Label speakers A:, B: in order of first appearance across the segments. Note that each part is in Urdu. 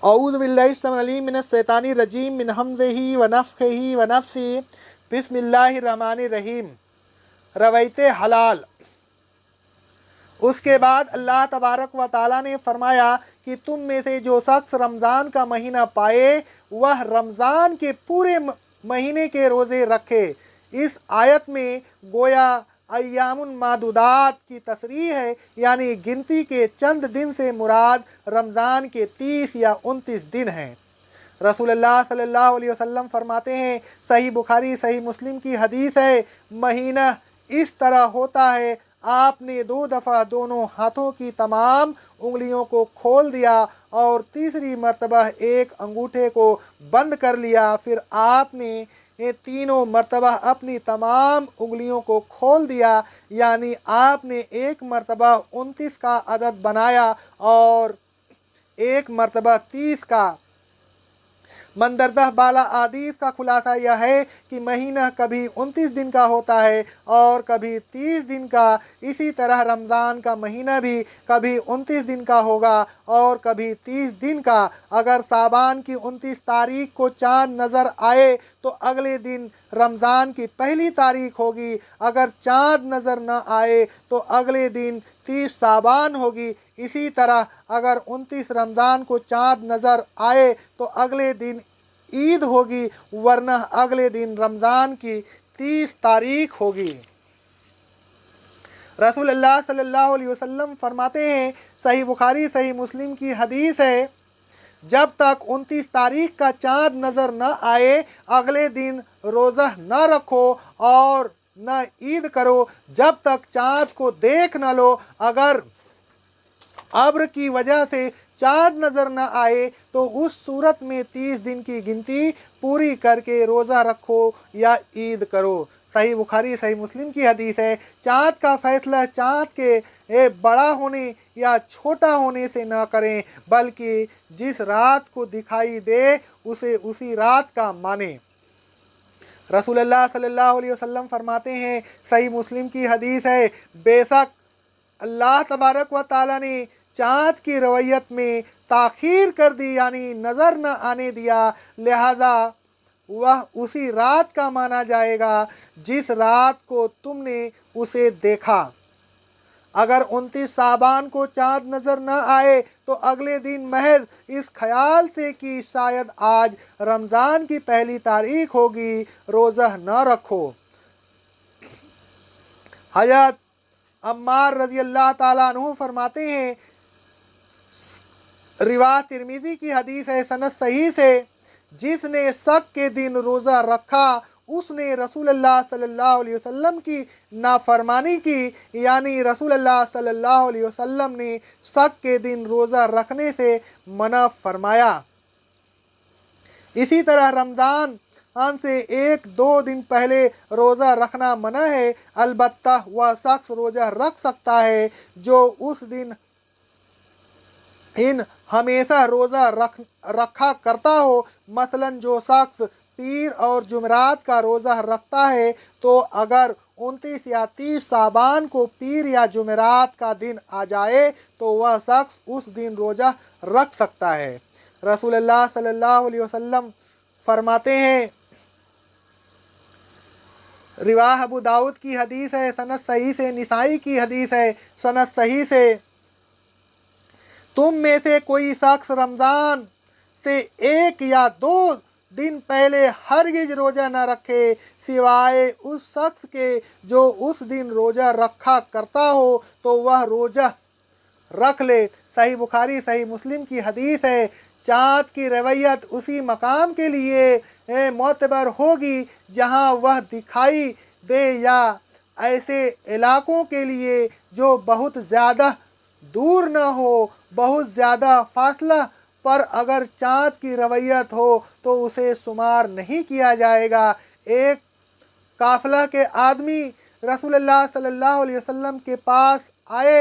A: اعوذ باللہ السمیع العلیم من الشیطان الرجیم من ہمزہ ونفخہ ونفثہ بسم اللہ الرحمن الرحیم۔ روایت حلال۔ اس کے بعد اللہ تبارک و تعالیٰ نے فرمایا کہ تم میں سے جو شخص رمضان کا مہینہ پائے وہ رمضان کے پورے مہینے کے روزے رکھے۔ اس آیت میں گویا ایام معدودات کی تصریح ہے، یعنی گنتی کے چند دن سے مراد رمضان کے 30 یا 29 دن ہیں۔ رسول اللہ صلی اللہ علیہ وسلم فرماتے ہیں، صحیح بخاری صحیح مسلم کی حدیث ہے، مہینہ اس طرح ہوتا ہے، آپ نے 2 دفعہ دونوں ہاتھوں کی تمام انگلیوں کو کھول دیا اور تیسری مرتبہ ایک انگوٹھے کو بند کر لیا، پھر آپ نے تینوں مرتبہ اپنی تمام انگلیوں کو کھول دیا، یعنی آپ نے ایک مرتبہ 29 کا عدد بنایا اور ایک مرتبہ 30 کا۔ مندرجہ بالا احادیث کا خلاصہ یہ ہے کہ مہینہ کبھی 29 دن کا ہوتا ہے اور کبھی 30 دن کا۔ اسی طرح رمضان کا مہینہ بھی کبھی 29 دن کا ہوگا اور کبھی 30 دن کا۔ اگر شعبان کی 29 تاریخ کو چاند نظر آئے تو اگلے دن رمضان کی پہلی تاریخ ہوگی، اگر چاند نظر نہ آئے تو اگلے دن 30 شعبان ہوگی۔ اسی طرح اگر 29 رمضان کو چاند نظر آئے تو اگلے دن عید ہوگی، ورنہ اگلے دن رمضان کی 30 تاریخ ہوگی۔ رسول اللہ صلی اللہ علیہ وسلم فرماتے ہیں، صحیح بخاری صحیح مسلم کی حدیث ہے، جب تک 29 تاریخ کا چاند نظر نہ آئے اگلے دن روزہ نہ رکھو اور نہ عید کرو جب تک چاند کو دیکھ نہ لو۔ اگر ابر کی وجہ سے چاند نظر نہ آئے تو اس صورت میں 30 دن کی گنتی پوری کر کے روزہ رکھو یا عید کرو۔ صحیح بخاری صحیح مسلم کی حدیث ہے، چاند کا فیصلہ چاند کے بڑا ہونے یا چھوٹا ہونے سے نہ کریں، بلکہ جس رات کو دکھائی دے اسے اسی رات کا مانیں۔ رسول اللہ صلی اللہ علیہ وسلم فرماتے ہیں، صحیح مسلم کی حدیث ہے، بے شک اللہ تبارک و تعالیٰ نے چاند کی رویت میں تاخیر کر دی، یعنی نظر نہ آنے دیا، لہذا وہ اسی رات کا مانا جائے گا جس رات کو تم نے اسے دیکھا۔ اگر 29 شعبان کو چاند نظر نہ آئے تو اگلے دن محض اس خیال سے کہ شاید آج رمضان کی پہلی تاریخ ہوگی روزہ نہ رکھو۔ حضرت عمار رضی اللہ تعالیٰ عنہ فرماتے ہیں، روایت ترمذی کی حدیث ہے سند صحیح سے، جس نے شک کے دن روزہ رکھا اس نے رسول اللہ صلی اللہ علیہ وسلم کی نافرمانی کی، یعنی رسول اللہ صلی اللہ علیہ وسلم نے شک کے دن روزہ رکھنے سے منع فرمایا۔ اسی طرح رمضان سے 1-2 دن پہلے روزہ رکھنا منع ہے، البتہ وہ شخص روزہ رکھ سکتا ہے جو اس دن ہمیشہ روزہ رکھا کرتا ہو۔ مثلا جو شخص پیر اور جمعرات کا روزہ رکھتا ہے تو اگر 29 یا 30 شعبان کو پیر یا جمعرات کا دن آ جائے تو وہ شخص اس دن روزہ رکھ سکتا ہے۔ رسول اللہ صلی اللہ علیہ وسلم فرماتے ہیں، روایت ابو داؤد کی حدیث ہے سند صحیح سے، نسائی کی حدیث ہے سند صحیح سے، تم میں سے کوئی شخص رمضان سے 1 یا 2 دن پہلے ہرگز روزہ نہ رکھے سوائے اس شخص کے جو اس دن روزہ رکھا کرتا ہو تو وہ روزہ رکھ لے۔ صحیح بخاری صحیح مسلم کی حدیث ہے، چاند کی رویت اسی مقام کے لیے معتبر ہوگی جہاں وہ دکھائی دے یا ایسے علاقوں کے لیے جو بہت زیادہ دور نہ ہو، بہت زیادہ فاصلہ پر اگر چاند کی رویت ہو تو اسے شمار نہیں کیا جائے گا۔ ایک قافلہ کے آدمی رسول اللہ صلی اللہ علیہ وسلم کے پاس آئے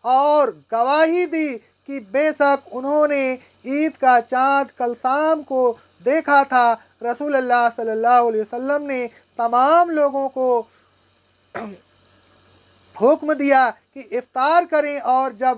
A: اور گواہی دی کہ بے شک انہوں نے عید کا چاند کل شام کو دیکھا تھا۔ رسول اللہ صلی اللہ علیہ وسلم نے تمام لوگوں کو حکم دیا کہ افطار کریں اور جب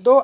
A: 2